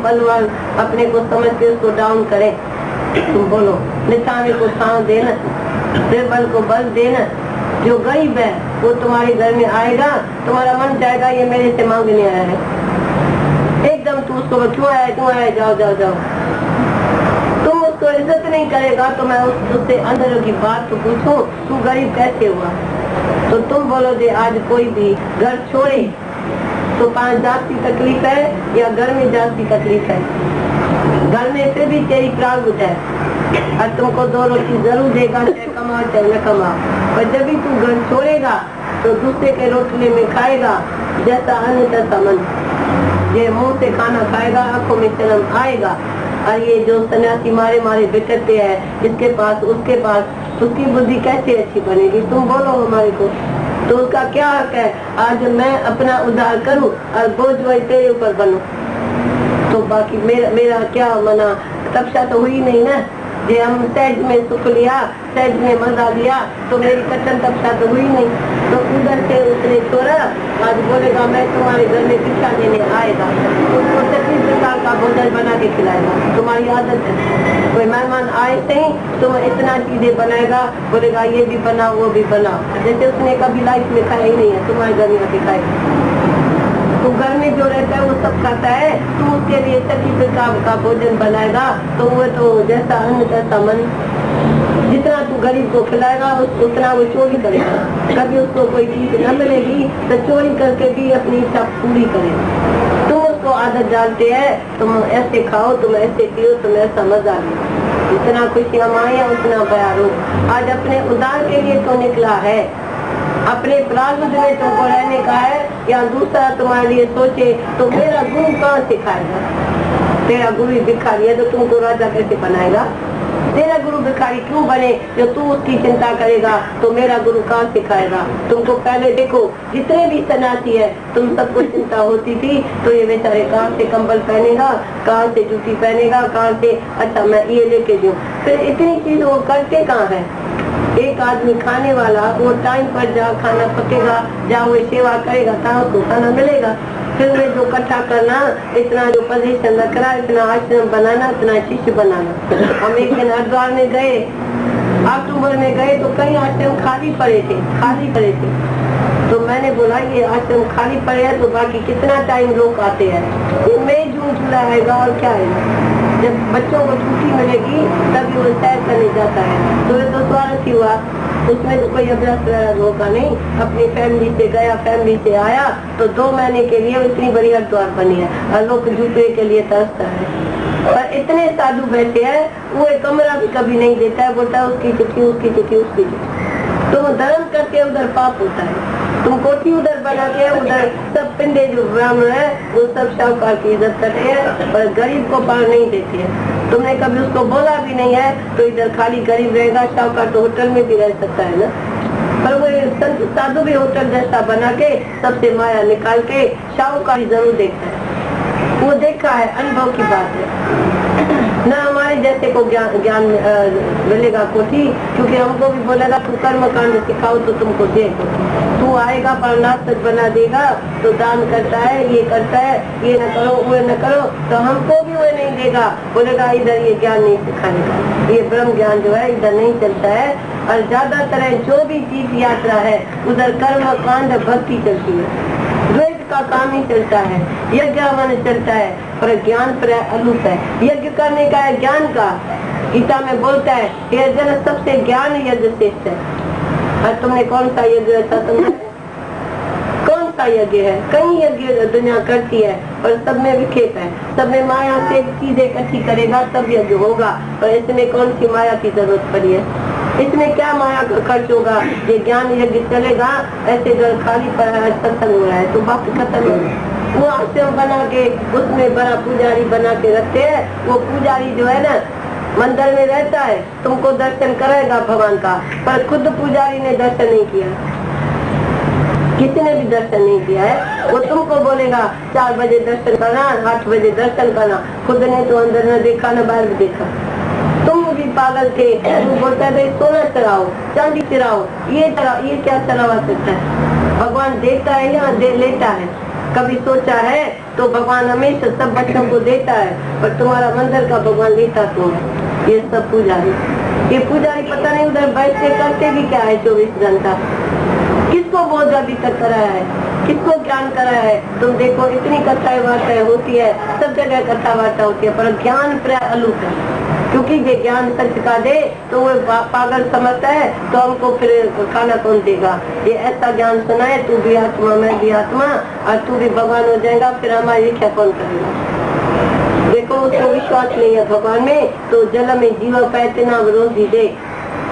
बलवान अपने को समझ के उसको डाउन करे। तुम बोलो निशाने को छांव देना, निर्बल को बल देना। जो गरीब है वो तुम्हारे घर में आएगा, तुम्हारा मन जाएगा ये मेरे से मांगने आया है। एकदम तू उसको क्यों आया, जाओ जाओ जाओ। तुम उसको इज्जत नहीं करेगा तो मैं उससे अंदर की बात तो पूछूं, तू गरीब कैसे हुआ? तो तुम बोलो जे आज कोई भी घर छोड़े तो 5 जात की तकलीफ है या घर में जात की तकलीफ है? घर में से भी तेरी प्रागुत है और तुमको 2 रोटी जरूर देगा, चाहे कमाओ चाहे न कमाओ। पर जब भी तू घर छोड़ेगा तो दूसरे के रोटले में खाएगा, जैसा अन्न तैसा मन। ये मुंह से खाना खाएगा, आंखों में शर्म आएगा। और ये जो सन्यासी मारे मारे बिटकते हैं, इसके पास उसके पास, उसकी बुद्धि कैसे अच्छी बनेगी? तुम बोलो हमारे को। तो उसका क्या हक है आज मैं अपना उद्धार करूं और बोझ वही तेरे ऊपर बनूं? तो बाकी मेरा क्या मना तपस्या तो हुई नहीं ना। जे हम सहज में सुख लिया, सहज में मजा लिया, तो मेरी कठिन तपस्या तो हुई नहीं। तो उधर से उसने छोड़ा, आज बोलेगा मैं तुम्हारे घर में भिक्षा देने आएगा, उसको 36 प्रकार का भोजन बना के खिलाएगा। तुम्हारी आदत है, कोई मेहमान आए थे तो इतना चीजें बनाएगा, बोलेगा ये भी बनाओ वो भी बनाओ, जैसे उसने कभी लाइफ में खाया ही नहीं है, तुम्हारे घर में आके खाएगा। तो घर में जो रहता है वो सब खाता है, तू उसके लिए 36 प्रकार का भोजन बनाएगा, तो वो तो जैसा अन्न तैसा मन। जितना तू गरीब को खिलाएगा उतना वो चोरी करेगा। कभी उसको कोई चीज न मिलेगी तो चोरी करके भी अपनी इच्छा पूरी करेगा। तुम उसको आदत डालते हैं, तुम ऐसे खाओ, तुम ऐसे पियो, तुम ऐसा मजा लो। जितना खुशियाँ माया उतना बयारो। आज अपने उद्धार के लिए तो निकला है, अपने प्रारब्ध में तुमको रहने का है, या दूसरा तुम्हारे लिए सोचे तो मेरा गुरु कहाँ सिखाएगा? तेरा गुरु भिखारी है तो तुमको राजा कैसे बनाएगा? तेरा गुरु भिखारी क्यों बने? जो तू उसकी चिंता करेगा तो मेरा गुरु कहाँ सिखाएगा? तुमको पहले देखो, जितने भी सन्यासी है तुम सबको चिंता होती थी तो ये बेचारे कहाँ से कंबल पहनेगा, कहाँ से जूती पहनेगा, कहाँ से अच्छा मैं ये लेके दूं। फिर इतनी चीज वो करते कहाँ है? एक आदमी खाने वाला, वो टाइम पर जहाँ खाना पकेगा, जहाँ वो सेवा करेगा तहाँ उसको खाना मिलेगा। फिर में जो इकट्ठा करना, इतना जो पोजीशन रखना, इतना आश्रम बनाना, इतना शिष्य बनाना। हम एक दिन हरिद्वार में गए, अक्टूबर में गए तो कई आश्रम खाली पड़े थे। तो मैंने बोला ये आश्रम खाली पड़े हैं तो बाकी कितना टाइम लोग आते हैं? मई जून जुलाई आएगा और क्या आएगा? जब बच्चों को छुट्टी मिलेगी तभी वो सैर करने जाता है। तो ये तो स्वार्थ ही हुआ, उसमें तो कोई अभ्यास होगा नहीं। अपनी फैमिली से गया, फैमिली से आया, तो 2 महीने के लिए इतनी बड़ी हरिद्वार बनी है और लोग जूते के लिए तरसता है। पर इतने साधु बैठे हैं, वो एक कमरा भी कभी नहीं देता है, बोलता है उसकी चिट्ठी उसकी चिट्ठी उसकी चिट्ठी। तुम धर्म करके उधर पाप होता है। तुम कोठी उधर बना के उधर सब पिंडे जो ब्राह्मण है वो सब शाहूकार की इज्जत करते हैं, पर गरीब को पार नहीं देते हैं। तुमने कभी उसको बोला भी नहीं है तो इधर खाली गरीब रहेगा, शाहूकार तो होटल में भी रह सकता है ना। पर वो संत साधु भी होटल जैसा बना के सबसे माया निकाल के शाहूकारी जरूर देखता है। वो देखा है, अनुभव की बात है ना। हमारे जैसे को ज्ञान मिलेगा कोठी, क्योंकि हमको भी बोलेगा तू कर्म कांड सिखाओ तो तुमको दे कोठी। तू आएगा परनास्तिक बना देगा तो दान करता है, ये करता है, ये न करो वो न करो, तो हमको भी वो नहीं देगा, बोलेगा इधर ये ज्ञान नहीं सिखाएगा, ये ब्रह्म ज्ञान जो है इधर नहीं चलता है। और ज्यादातर जो भी तीर्थ यात्रा है उधर कर्म कांड भक्ति चलती है, द्वैत का काम ही चलता है, यज्ञ मन चलता है, पर ज्ञान पर अलूप है। यज्ञ करने का है ज्ञान का। गीता में बोलता है ये जन सबसे ज्ञान यज्ञ श्रेष्ठ है। और तुमने कौन सा यज्ञ ऐसा समझा? कौन सा यज्ञ है? कई यज्ञ दुनिया करती है पर सब में विक्षेप है, सब में माया से चीजें इकट्ठी करेगा तब यज्ञ होगा। पर इसमें कौन सी माया की जरूरत पड़ी है? इसमें क्या माया का खर्च होगा? ये ज्ञान यज्ञ चलेगा, ऐसे घर खाली पड़ा है, सत्संग हो रहा है तो बाकी खत्म हो गया। वो आश्रम बना के उसमें बड़ा पुजारी बना के रखते हैं। वो पुजारी जो है ना मंदिर में रहता है, तुमको दर्शन करेगा भगवान का, पर खुद पुजारी ने दर्शन नहीं किया, किसी ने भी दर्शन नहीं किया है। वो तुमको बोलेगा 4 बजे दर्शन करना, 8 बजे दर्शन करना, खुद ने तो अंदर न देखा न बाहर देखा। तुम भी पागल थे, तुम बोलता है सोना चढ़ाओ, चांदी चढ़ाओ, ये चढ़ाओ, ये क्या चढ़ावा सकता है? भगवान देता है या लेता है? कभी सोचा है? तो भगवान हमेशा सब बच्चों को देता है, पर तुम्हारा मंदिर का भगवान लेता तुम है। ये सब पुजारी, ये पुजारी पता नहीं उधर बैठ के करते भी क्या है 24 घंटा। किसको बोध अभी तक कराया है, किसको ज्ञान कराया है? तुम देखो इतनी कथाएं वार्ताएं होती है, सब जगह कथा वार्ता होती है, पर ज्ञान प्राय अलूप है। क्योंकि ये ज्ञान सच का दे तो वो पागल समझता है, तो हमको फिर खाना कौन देगा? ये ऐसा ज्ञान सुना है, तू भी आत्मा मैं भी आत्मा और तू भी भगवान हो जाएगा, फिर हमारी इच्छा कौन करेगा? देखो उसको विश्वास नहीं है भगवान में, तो जल में जीवा पैते ना विरोधी दे।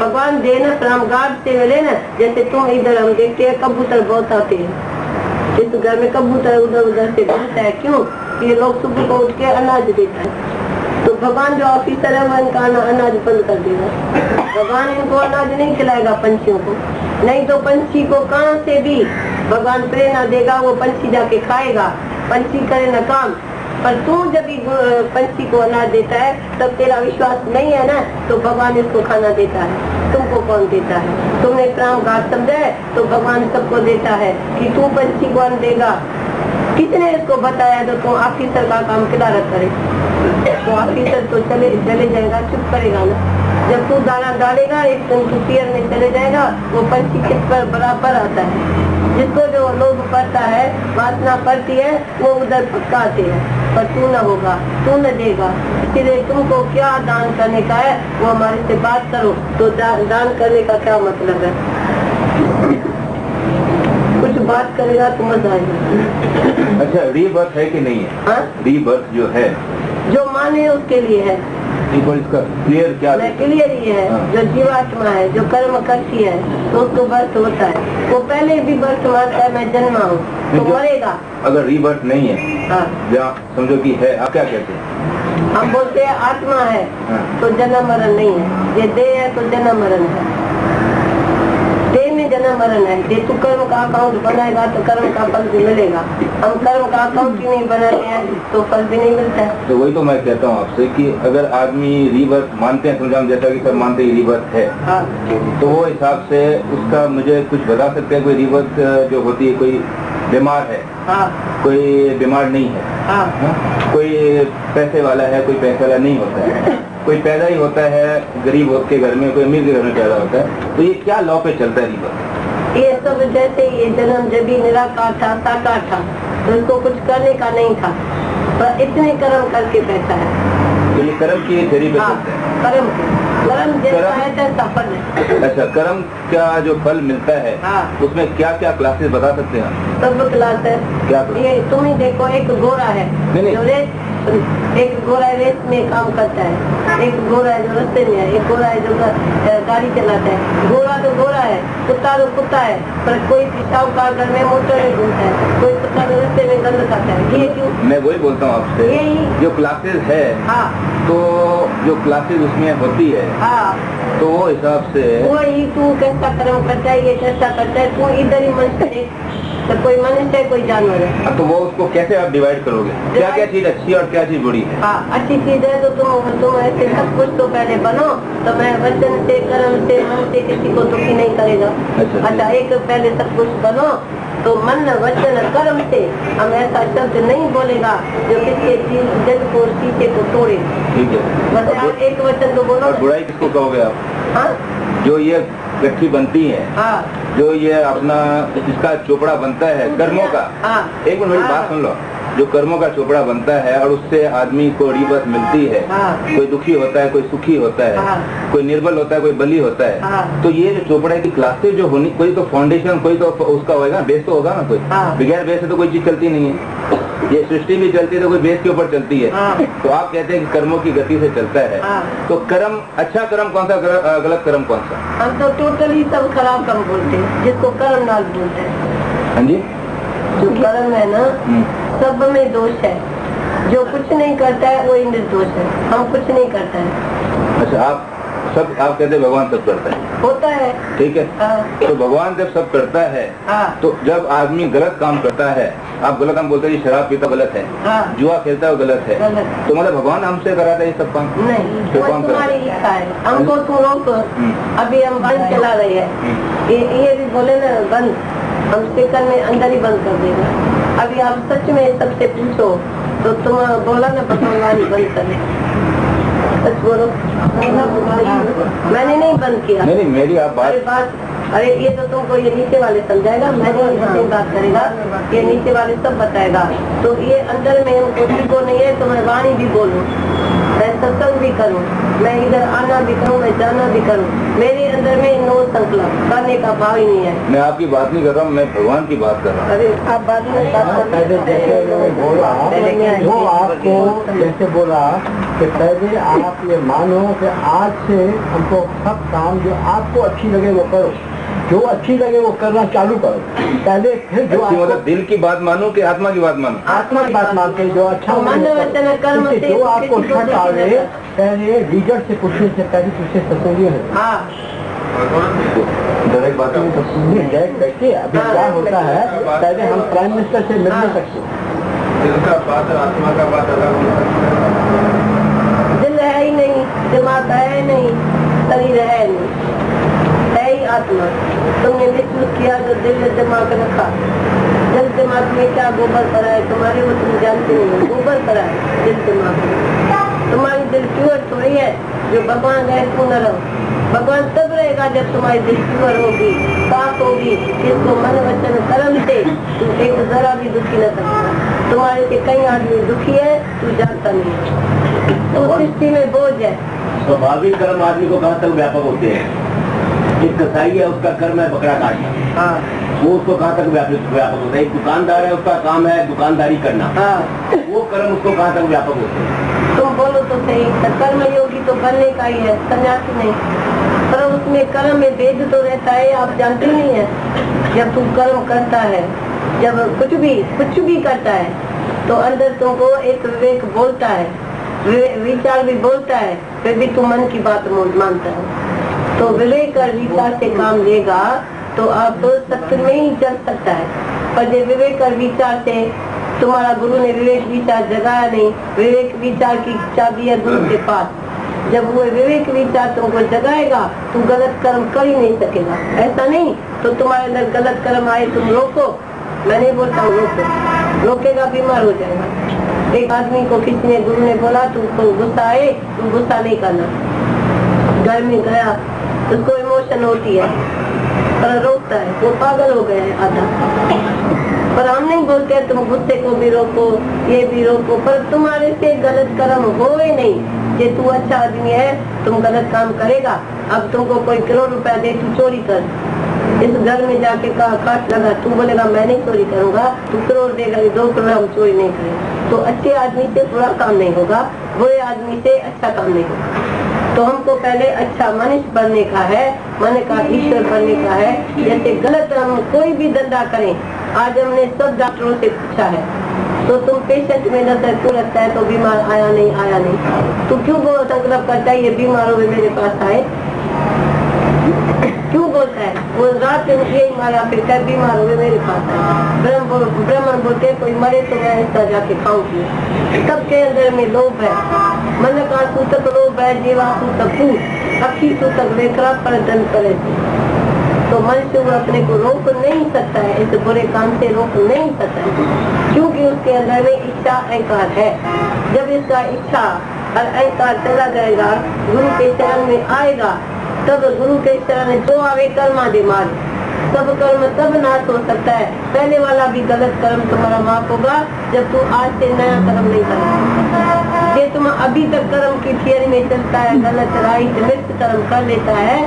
भगवान दे न रामगाट से मिले न, जैसे तुम इधर हम देखते हैं कबूतर बहुत आते हैं, इस घर में कबूतर उधर उधर से घूमता है। क्यों? ये लोग सुबह को उठ के अनाज देता है, तो भगवान जो ऑफिसर है वो इनका अनाज बंद कर देगा। भगवान इनको अनाज नहीं खिलाएगा पंछियों को, नहीं तो पंछी को कहाँ से भी भगवान प्रेरणा देगा, वो पंछी जाके खाएगा, पंछी करे न काम। पर तू जब भी पंछी को अनाज देता है तब तेरा विश्वास नहीं है ना, तो भगवान इसको खाना देता है, तुमको कौन देता है? तुमने प्राण घाट समझा है तो भगवान सबको देता है कि तू पंछी को अन्न देगा। किसने इसको बताया? तो तुम ऑफिसर का काम किलारत करे, तो ऑफिसर तो चले जाएगा, चुप करेगा ना। जब तू दाना डालेगा एक दिन तू पियर में चले जाएगा, वो पंछी किस पर बराबर आता है। जिसको जो लोभ पड़ता है, वासना पड़ती है, वो उधर पकाते हैं, पर तू न होगा, तू न देगा। इसलिए तुमको क्या दान करने का है वो हमारे से बात करो। तो दान करने का क्या मतलब है? कुछ बात करेगा तो मजा आएगा। अच्छा, रीबर्थ है कि नहीं है? हाँ, रीबर्थ जो है, जो माने उसके लिए है। इसका क्लियर क्या? क्लियर ही है। हाँ। जो जीवात्मा है, जो कर्म करती है, तो उसको बर्थ होता है। वो पहले भी बर्थ मारता है, मैं जन्मा हूँ, तो मरेगा। अगर रीबर्थ नहीं है, हाँ, या समझो कि है, आप क्या कहते हैं? हम बोलते हैं आत्मा है। हाँ। तो जन्म मरण नहीं है, ये देह है तो जन्म मरण है। देह में जन्म मरण है। ये तू कर्म का अकाउंट बनाएगा तो कर्म का फल भी मिलेगा। हम कर्म का अकाउंट ही नहीं बनाते हैं तो फल भी नहीं मिलता है। तो वही तो मैं कहता हूँ आपसे कि अगर आदमी रीबर्थ मानते हैं, समझा जैसा कि सब मानते हैं रीबर्थ है। हाँ। तो वो हिसाब से उसका मुझे कुछ बता सकते हैं? कोई रीबर्थ जो होती है, कोई बीमार है, हाँ, कोई बीमार नहीं है, हाँ, हाँ? कोई पैसे वाला है, कोई पैसे वाला नहीं होता है, कोई पैदा ही होता है गरीब के घर में, कोई अमीर के घर में पैदा होता है, तो ये क्या लॉ पे चलता है रीबर्थ? ये सब जैसे ये जन्म जब भी निराकार था, साकार था, तो इसको कुछ करने का नहीं था, पर इतने कर्म करके बैठा है। तो ये कर्म की थ्योरी पे चलता है। कर्म जैसा है तैसा फल है। अच्छा, कर्म का जो फल मिलता है, हाँ, उसमें क्या क्या क्लासेस बता सकते हैं? सब क्लास है। क्या? ये तुम ही देखो, एक घोड़ा है, एक घोड़ा रेस में काम करता है, एक घोड़ा है जो रास्ते में है, एक घोड़ा है जो गाड़ी चलाता है। घोड़ा तो घोड़ा है, कुत्ता तो कुत्ता है, पर कोई पिशाब का घर में मोटर में घूमता है, कोई कुत्ता तो रास्ते में गंद खाता है। ये क्यों? मैं वही बोलता हूँ आपसे, यही जो क्लासेस है। हाँ। तो जो क्लासेस उसमें होती है, हाँ, तो वो हिसाब से वही तू कैसा कर्म करता है, ये कैसा करता है, तू इधर ही मन से, तो कोई मनुष्य है, कोई जानवर है। तो वो उसको कैसे आप डिवाइड करोगे? क्या क्या चीज अच्छी और क्या चीज बुरी है? हाँ, अच्छी चीज है तो तुम ऐसे सब कुछ तो पहले बनो, तो मैं वचन से, कर्म से, मन से किसी को दुखी नहीं करेगा। अच्छा, एक पहले सब कुछ बनो, तो मन वचन कर्म से हम ऐसा शब्द नहीं बोलेगा जो किसी जल को, शीशे को तोड़े। ठीक है, बस एक वचन तो बोलो। बुराई किसको कहोगे आप? हाँ, जो ये गठरी बनती है, हाँ, जो ये अपना इसका चोपड़ा बनता है कर्मों का, हाँ, एक मिनट मेरी बात सुन लो। जो कर्मों का चोपड़ा बनता है और उससे आदमी को रीबर्थ मिलती है, हाँ, कोई दुखी होता है, कोई सुखी होता है, हाँ, कोई निर्बल होता है, कोई बली होता है, हाँ, तो ये जो चोपड़े की क्लासेस जो होनी, कोई तो फाउंडेशन, कोई तो उसका होगा, बेस तो होगा ना कोई। हाँ। बगैर बेस से तो कोई चीज चलती नहीं है। ये सृष्टि भी चलती है तो कोई बेस के ऊपर चलती है। हाँ। तो आप कहते हैं कि कर्मों की गति से चलता है। हाँ। तो कर्म, अच्छा कर्म कौन सा, गलत कर्म कौन सा? हम तो टोटली सब खराब कर्म बोलते हैं, जिसको कर्म नाश बोलते हैं। हाँ जी, जो कर्म है ना, सब में दोष है। जो कुछ नहीं करता है वही निर्दोष है, हम कुछ नहीं करता है। अच्छा, आप कहते हैं भगवान सब करता है, होता है, ठीक है। हाँ। तो भगवान जब सब करता है, हाँ, तो जब आदमी गलत काम करता है, आप गलत काम बोलते हैं, शराब पीता गलत है, हाँ, जुआ खेलता है वो गलत है, तो मतलब भगवान हमसे कराता है ये सब काम? नहीं, तो कौन तुम्हारी इच्छा है। हमको तुम रोक, अभी हम बंद चला रहे हैं, ये भी बोले ना बंद, हम स्पीकर में अंदर ही बंद कर देगा। अभी आप सच में सबसे पूछो तो तुम बोला ना भगवान वाणी बंद करे, सच बोलो। मैंने नहीं बंद किया। नहीं मेरी आप बात, अरे ये तो तुमको ये नीचे वाले समझाएगा, मैंने इससे बात करेगा, ये नीचे वाले सब बताएगा। तो ये अंदर में कुछ को नहीं है तो मैं वाणी भी बोलूं, मैं सत्संग भी करूं, मैं इधर आना भी करूं, मैं जाना भी करूं, मेरे अंदर में नो संकल्प करने का भाव ही नहीं है। मैं आपकी बात नहीं कर रहा हूँ, मैं भगवान की बात कर रहा हूँ। अरे आप बात में जो आपको जैसे बोला कि पहले आप ये मानो कि आज से हमको सब काम जो आपको अच्छी लगे वो करो, जो अच्छी लगे वो करना चालू करो पहले, फिर जो मतलब दिल की बात मानो कि आत्मा की बात मानो? आत्मा की बात मानते जो अच्छा जो आपको शक आवे, पहले लीडर से पूछने से पहले तुझसे सत्संगी है। डायरेक्ट बात डायरेक्ट बैठिए। अभी क्या होता है, पहले हम प्राइम मिनिस्टर से मिल नहीं सकते। दिल का बात और आत्मा का बात अलग हो सकता है। दिल है ही नहीं, दिमाग है नहीं, शरीर है नहीं, है ही आत्मा। तुमने मिसयूज किया तो दिल ने दिमाग रखा, दिल दिमाग में क्या गोबर पड़ा है तुम्हारे, वो तुम जानते नहीं, गोबर पड़ा है दिल दिमाग में। तुम्हारी दिल प्योर थोड़ी है, जो भगवान रहे तू न रहो। भगवान तब रहेगा जब तुम्हारी दिल प्योर होगी, साफ होगी, जिसको मन वचन कर्म से तू एक जरा भी दुखी न करेगा। तुम्हारे से कई आदमी दुखी है, तू जानता नहीं है, तो सृष्टि में बोझ है। स्वाभाविक कर्म आदमी को कहाँ तक व्यापक होते हैं? एक कसाई है, उसका कर्म है बकरा काटना, वो उसको कहाँ तक व्यापक होता है? एक दुकानदार है, उसका काम है दुकानदारी करना, वो कर्म उसको कहाँ तक व्यापक होते हैं? तुम बोलो तो सही, कर्म योगी तो बनने का ही है, सन्यासी नहीं। पर उसमें कर्म में भेद तो रहता है, आप जानते नहीं है। जब तू कर्म करता है, जब कुछ भी करता है, तो अंदर तुमको एक विवेक बोलता है, विचार भी बोलता है, फिर भी तू मन की बात मानता है। तो विवेक और विचार से काम लेगा तो आप सत्य में ही चल सकता है। पर जब विवेक और विचार से, तुम्हारा गुरु ने विवेक विचार जगाया नहीं, विवेक विचार की चाबी है गुरु के पास। जब वो विवेक विचार तुमको जगाएगा, तू गलत कर्म कर ही नहीं सकेगा। ऐसा नहीं तो तुम्हारे अंदर गलत कर्म आए तुम रोको, मैं नहीं बोलता हूँ रोको, रोकेगा बीमार हो जाएगा। एक आदमी को किसी ने, गुरु ने बोला तुमको गुस्सा आए, तुम गुस्सा नहीं करना। घर में गया, उसको इमोशन होती है पर रोकता है, वो पागल हो गया है आधा। पर हम नहीं बोलते तुम गुस्से को भी रोको, ये भी रोको, पर तुम्हारे से गलत कर्म होए नहीं। ये तू अच्छा आदमी है, तुम गलत काम करेगा। अब तुमको कोई करोड़ रुपया दे, तू चोरी कर, इस घर में जाके काट लगा, तू बोलेगा मैं नहीं चोरी करूंगा, तू करोड़ देगा, 2 करोड़ हम चोरी नहीं करेंगे। तो अच्छे आदमी से बुरा काम नहीं होगा, बुरे आदमी से अच्छा काम नहीं होगा। तो हमको पहले अच्छा मनुष्य बनने का है, मन का ईश्वर बनने का है। जैसे गलत हम कोई भी धंधा करें, आज हमने सब डॉक्टरों से पूछा है तो तुम पेशेंट में नजर क्यों रखता है, तो बीमार आया नहीं, तू क्यों संकल्प करता है ये बीमार हुए मेरे पास आए, क्यों बोलता है? वो रात में यही मारा फिर क्या बीमार हुए मेरे पास आए। ब्राह्मण बोलते कोई मरे तो मैं ऐसा जाके खाऊंगी। सबके अंदर में लोभ है, मन का सूतक लोभ है, जीवा सूतक भूत, अक्षी सूतक लेखरा पर दल करे। तो मनुष्य वो अपने को रोक नहीं सकता है, इस बुरे काम से रोक नहीं सकता है, क्योंकि उसके अंदर में इच्छा अहंकार है। जब इसका इच्छा और अहंकार चला जाएगा, गुरु के चरण में आएगा, तब गुरु के चरण जो आवे कर्मा दे मार, सब कर्म तब नाश हो सकता है। पहले वाला भी गलत कर्म तुम्हारा माफ होगा जब तू आज से नया कर्म नहीं करेगा। ये तुम अभी तक कर्म की थियरी में चलता है, गलत राइट मिर्च कर्म कर लेता है,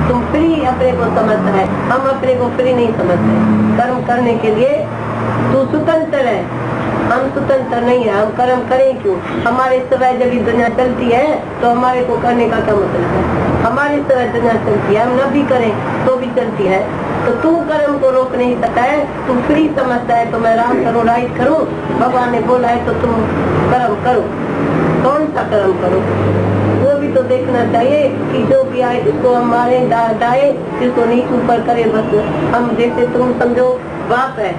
तुम फ्री अपने को समझता है। हम अपने को फ्री नहीं समझते, कर्म करने के लिए तू स्वतंत्र है, हम स्वतंत्र नहीं है। हम कर्म करें क्यों? हमारे सिवाय जब दुनिया चलती है तो हमारे को करने का क्या मतलब है? हमारे सिवाय दुनिया चलती है, हम न भी करें तो भी चलती है। तो तू कर्म को रोक नहीं सकता है, तू फ्री समझता है तो मैं राम करूँ राइट करूँ, भगवान ने बोला है तो तुम कर्म करो। कौन सा कर्म करो वो भी तो देखना चाहिए कि जो भी आए इसको हम मारे डाए, इसको नीचे ऊपर करे। बस हम जैसे तुम समझो बाप है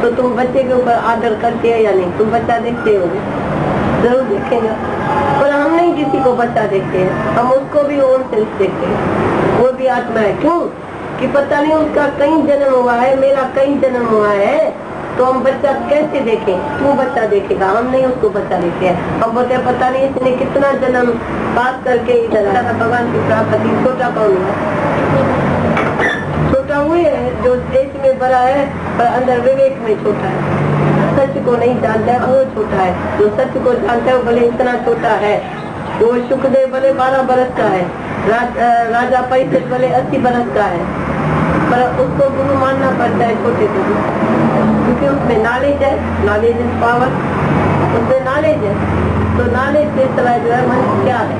तो तुम बच्चे के ऊपर आदर करते हैं या नहीं? तुम बच्चा देखते हो, जरूर देखेगा, पर हम नहीं किसी को बच्चा देखते हैं, हम उसको भी ओन सेल्फ देखते हैं। वो भी आत्मा है, क्यों कि पता नहीं उसका कई जन्म हुआ है, मेरा कई जन्म हुआ है, तो हम बच्चा कैसे देखें? तू बच्चा देखेगा, हम नहीं उसको बच्चा देखे हैं। हम बोलते पता नहीं इसने कितना जन्म पास करके इधर आया। भगवान की प्राप्ति छोटा कौन है? छोटा हुए है जो देश में बड़ा है पर अंदर विवेक में छोटा है। सच को नहीं जानता है वो छोटा है, जो सच को जानता है वो भले इतना छोटा है। वो सुखदेव भले 12 बरस का है, राजा परीक्षित भले 80 बरस का है, पर उसको गुरु मानना पड़ता है छोटे को, क्योंकि उसमें नॉलेज है। नॉलेज इज पावर, उसमें नॉलेज है। तो नॉलेज से सिवा जो है मन क्या है?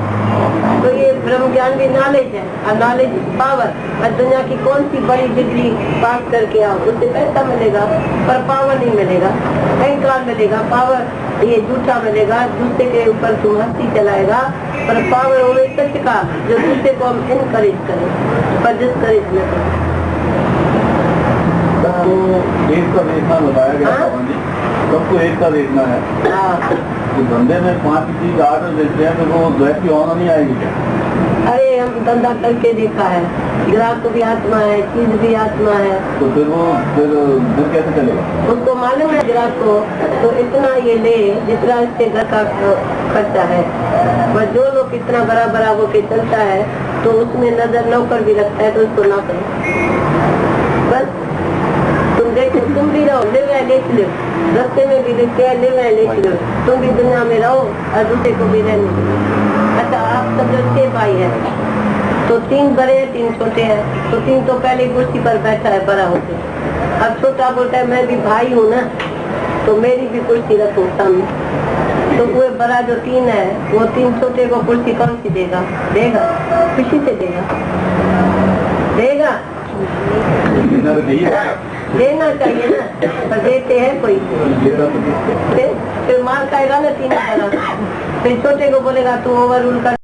तो ये ब्रह्म ज्ञान भी नॉलेज है और नॉलेज इज पावर। और दुनिया की कौन सी बड़ी डिग्री पास करके आओ, उससे पैसा मिलेगा पर पावर नहीं मिलेगा, अहंकार मिलेगा। पावर ये झूठा मिलेगा, दूसरे के ऊपर तुम हंसी चलाएगा, पर पावर हो सच का जो दूसरे को हम इनकरेज करें पर डिस्करेज न करें। सबको एक का देखना बताया गया भगवान जी, सबको एक का देखना है। तो धंधे में 5 चीज आर्डर देते हैं तो वो द्वैत की होना नहीं आएगी क्या? अरे हम धंधा करके देखा है, ग्राहक भी आत्मा है, चीज भी आत्मा है। तो फिर कैसे चलेगा? उसको मालूम है ग्राहक को तो इतना ये ले जितना इसके घर का खर्चा है। पर जो लोग इतना बड़ा बड़ा वो के चलता है तो उसमें नजर नौकर भी रखता है तो उसको ना करो। बस तुम देखो, तुम भी रहो, लिव है लेट लिव, रास्ते में भी लिखते हैं लिव है लेट लिव। तुम भी दुनिया में रहो और दूसरे को भी रहने दो। अच्छा आप सब जो 6 भाई है तो 3 बड़े हैं 3 छोटे हैं, तो 3 तो पहले कुर्सी पर बैठा है बड़ा होके। अब छोटा बोलता है मैं भी भाई हूँ ना, तो मेरी भी कुर्सी रखो सामने। तो वो बड़ा जो 3 है वो 3 छोटे को कुर्सी कौन सी देगा? देगा, खुशी से देगा, देगा। देना चाहिए ना, पर देते हैं कोई? फिर मार खाएगा ना 3 बड़ा, फिर छोटे को बोलेगा तू ओवर रूल कर।